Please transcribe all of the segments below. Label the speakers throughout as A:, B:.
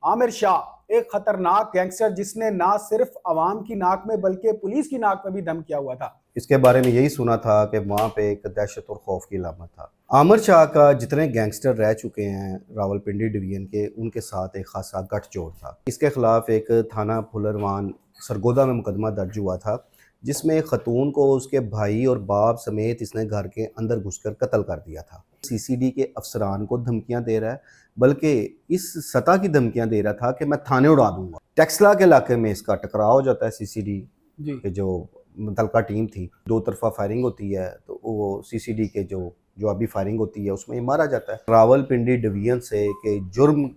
A: عامر شاہ ایک خطرناک گینگسٹر جس نے نہ صرف عوام کی ناک میں بلکہ پولیس کی ناک میں بھی دم کیا ہوا تھا۔
B: اس کے بارے میں یہی سنا تھا کہ وہاں پہ ایک دہشت اور خوف کی علامت تھا۔ عامر شاہ کا جتنے گینگسٹر رہ چکے ہیں راولپنڈی ڈویژن کے، ان کے ساتھ ایک خاصا گٹھ جوڑ تھا۔ اس کے خلاف ایک تھانہ پھلروان سرگودا میں مقدمہ درج ہوا تھا، جس میں خاتون کو اس کے بھائی اور باپ سمیت اس نے گھر کے اندر گھس کر قتل کر دیا تھا۔ سی سی ڈی کے افسران کو دھمکیاں دے رہا ہے، بلکہ اس سطح کی دھمکیاں دے رہا تھا کہ میں تھانے اڑا دوں گا۔ ٹیکسلا کے علاقے میں اس کا ٹکراؤ ہو جاتا ہے سی سی ڈی کے جو متعلقہ ٹیم تھی، دو طرفہ فائرنگ ہوتی ہے، تو وہ سی سی ڈی کے جو ابھی فائرنگ ہوتی ہے اس میں یہ مارا جاتا ہے۔ راولپنڈی ڈویژن سے کہ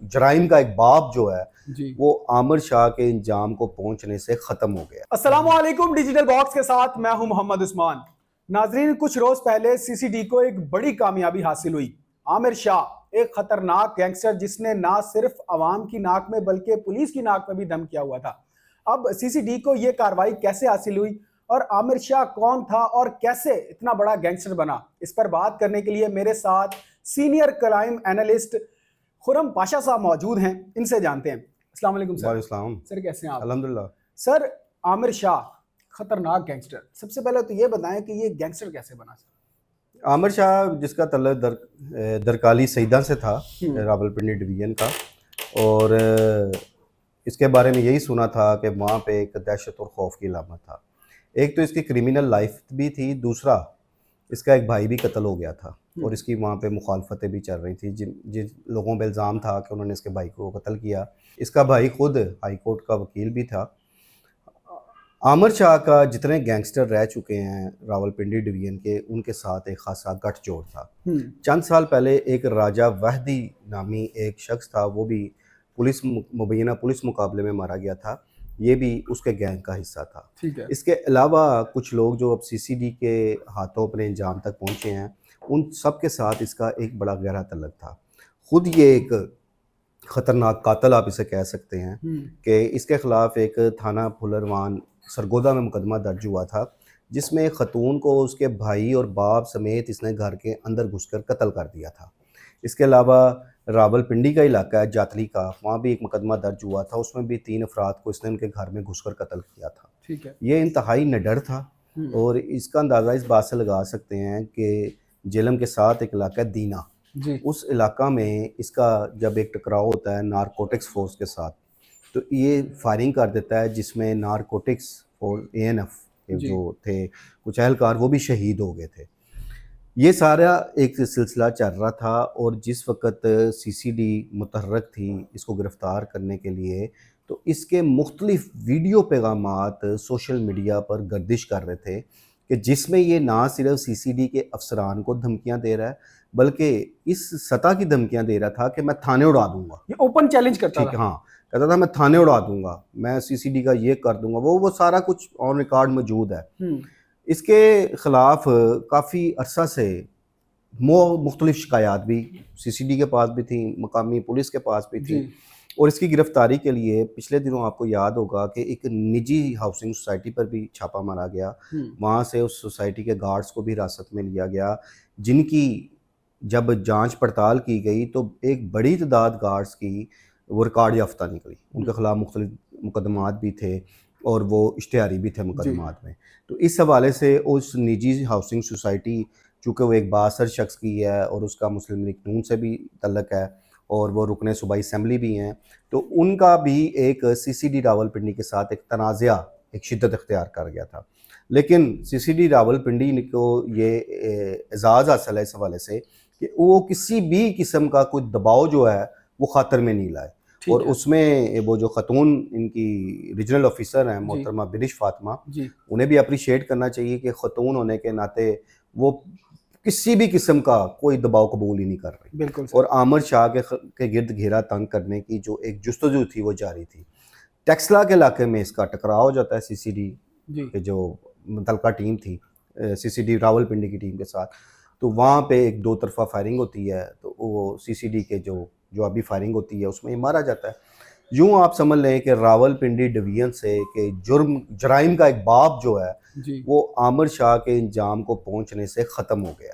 B: جرائم کا ایک باب جو ہے وہ عامر شاہ کے انجام کو پہنچنے سے ختم ہو گیا۔
A: السلام علیکم، ڈیجیٹل باکس کے ساتھ میں ہوں محمد عثمان۔ ناظرین، کچھ روز پہلے سی سی ڈی کو ایک بڑی کامیابی حاصل ہوئی۔ عامر شاہ ایک خطرناک گینگسٹر جس نے نہ صرف عوام کی ناک میں بلکہ پولیس کی ناک میں بھی دم کیا ہوا تھا۔ اب سی سی ڈی کو یہ کارروائی کیسے حاصل ہوئی اور عامر شاہ کون تھا اور کیسے اتنا بڑا گینگسٹر بنا، اس پر بات کرنے کے لیے میرے ساتھ سینئر کرائم اینالسٹ خرم پاشا صاحب موجود ہیں۔ ان سے جانتے ہیں۔ السلام علیکم سر۔
B: وعلیکم السلام
A: سر کیسے ہیں آپ؟
B: الحمدللہ۔
A: سر، عامر شاہ خطرناک گینگسٹر، سب سے پہلے تو یہ بتائیں کہ یہ گینگسٹر کیسے بنا سر؟
B: عامر شاہ جس کا تعلق درکالی سیدہ سے تھا، راولپنڈی ڈویژن کا، اور اس کے بارے میں یہی سنا تھا کہ وہاں پہ ایک دہشت اور خوف کی علامت تھا۔ ایک تو اس کی کرمینل لائف بھی تھی، دوسرا اس کا ایک بھائی بھی قتل ہو گیا تھا، اور اس کی وہاں پہ مخالفتیں بھی چل رہی تھیں، جن لوگوں پہ الزام تھا کہ انہوں نے اس کے بھائی کو قتل کیا۔ اس کا بھائی خود ہائی کورٹ کا وکیل بھی تھا۔ عامر شاہ کا جتنے گینگسٹر رہ چکے ہیں راولپنڈی ڈویژن کے، ان کے ساتھ ایک خاصا گٹھ جوڑ تھا۔ چند سال پہلے ایک راجہ وحدی نامی ایک شخص تھا، وہ بھی مبینہ پولیس مقابلے میں مارا گیا تھا، یہ بھی اس کے گینگ کا حصہ تھا۔ اس کے علاوہ کچھ لوگ جو اب سی سی ڈی کے ہاتھوں اپنے انجام تک پہنچے ہیں، ان سب کے ساتھ اس کا ایک بڑا گہرا تعلق تھا۔ خود یہ ایک خطرناک قاتل آپ اسے کہہ سکتے ہیں کہ اس کے خلاف ایک تھانہ پھلروان سرگودا میں مقدمہ درج ہوا تھا، جس میں خاتون کو اس کے بھائی اور باپ سمیت اس نے گھر کے اندر گھس کر قتل کر دیا تھا۔ اس کے علاوہ راولپنڈی کا علاقہ ہے جاتلی کا، وہاں بھی ایک مقدمہ درج ہوا تھا، اس میں بھی 3 افراد کو اس نے ان کے گھر میں گھس کر قتل کیا تھا۔ یہ انتہائی نڈر تھا، اور اس کا اندازہ اس بات سے لگا سکتے ہیں کہ جیلم کے ساتھ ایک علاقہ دینا، اس علاقہ میں اس کا جب ایک ٹکراؤ ہوتا ہے نارکوٹکس فورس کے ساتھ، تو یہ فائرنگ کر دیتا ہے، جس میں نارکوٹکس فورس ANF کے جو تھے کچھ اہلکار وہ بھی شہید ہو گئے تھے۔ یہ سارا ایک سلسلہ چل رہا تھا، اور جس وقت سی سی ڈی متحرک تھی اس کو گرفتار کرنے کے لیے، تو اس کے مختلف ویڈیو پیغامات سوشل میڈیا پر گردش کر رہے تھے، کہ جس میں یہ نہ صرف سی سی ڈی کے افسران کو دھمکیاں دے رہا ہے، بلکہ اس سطح کی دھمکیاں دے رہا تھا کہ میں تھانے اڑا دوں گا۔
A: یہ اوپن چیلنج کرتا تھا۔
B: ہاں، کہتا تھا میں تھانے اڑا دوں گا، میں سی سی ڈی کا یہ کر دوں گا، وہ سارا کچھ آن ریکارڈ موجود ہے۔ اس کے خلاف کافی عرصہ سے مختلف شکایات بھی سی سی ڈی کے پاس بھی تھیں، مقامی پولیس کے پاس بھی تھیں، اور اس کی گرفتاری کے لیے پچھلے دنوں آپ کو یاد ہوگا کہ ایک نجی ہاؤسنگ سوسائٹی پر بھی چھاپا مارا گیا، وہاں سے اس سوسائٹی کے گارڈز کو بھی حراست میں لیا گیا، جن کی جب جانچ پڑتال کی گئی تو ایک بڑی تعداد گارڈز کی وہ ریکارڈ یافتہ نکلی، ان کے خلاف مختلف مقدمات بھی تھے، اور وہ اشتہاری بھی تھے مقدمات میں۔ تو اس حوالے سے اس نجی ہاؤسنگ سوسائٹی، چونکہ وہ ایک بااثر شخص کی ہے اور اس کا مسلم لیگ نون سے بھی تعلق ہے، اور وہ رکن صوبائی اسمبلی بھی ہیں، تو ان کا بھی ایک سی سی ڈی راولپنڈی کے ساتھ ایک تنازعہ ایک شدت اختیار کر گیا تھا۔ لیکن سی سی ڈی راولپنڈی کو یہ اعزاز حاصل ہے اس حوالے سے کہ وہ کسی بھی قسم کا کوئی دباؤ جو ہے وہ خاطر میں نہیں لائے، اور اس میں وہ جو خاتون ان کی ریجنل آفیسر ہیں محترمہ بنش فاطمہ، انہیں بھی اپریشیٹ کرنا چاہیے کہ خاتون ہونے کے ناطے وہ کسی بھی قسم کا کوئی دباؤ قبول ہی نہیں کر رہی، اور عامر شاہ کے گرد گھیرا تنگ کرنے کی جو ایک جستجو تھی وہ جاری تھی۔ ٹیکسلا کے علاقے میں اس کا ٹکراؤ ہو جاتا ہے سی سی ڈی کے جو متعلقہ ٹیم تھی، سی سی ڈی راولپنڈی کی ٹیم کے ساتھ، تو وہاں پہ ایک 2 طرفہ فائرنگ ہوتی ہے، تو وہ سی سی ڈی کے جو ابھی فائرنگ ہوتی ہے اس میں یہ مارا جاتا ہے۔ یوں آپ سمجھ لیں کہ راولپنڈی ڈویژن سے کہ جرائم کا ایک باب جو ہے وہ عامر شاہ کے انجام کو پہنچنے سے ختم ہو گیا۔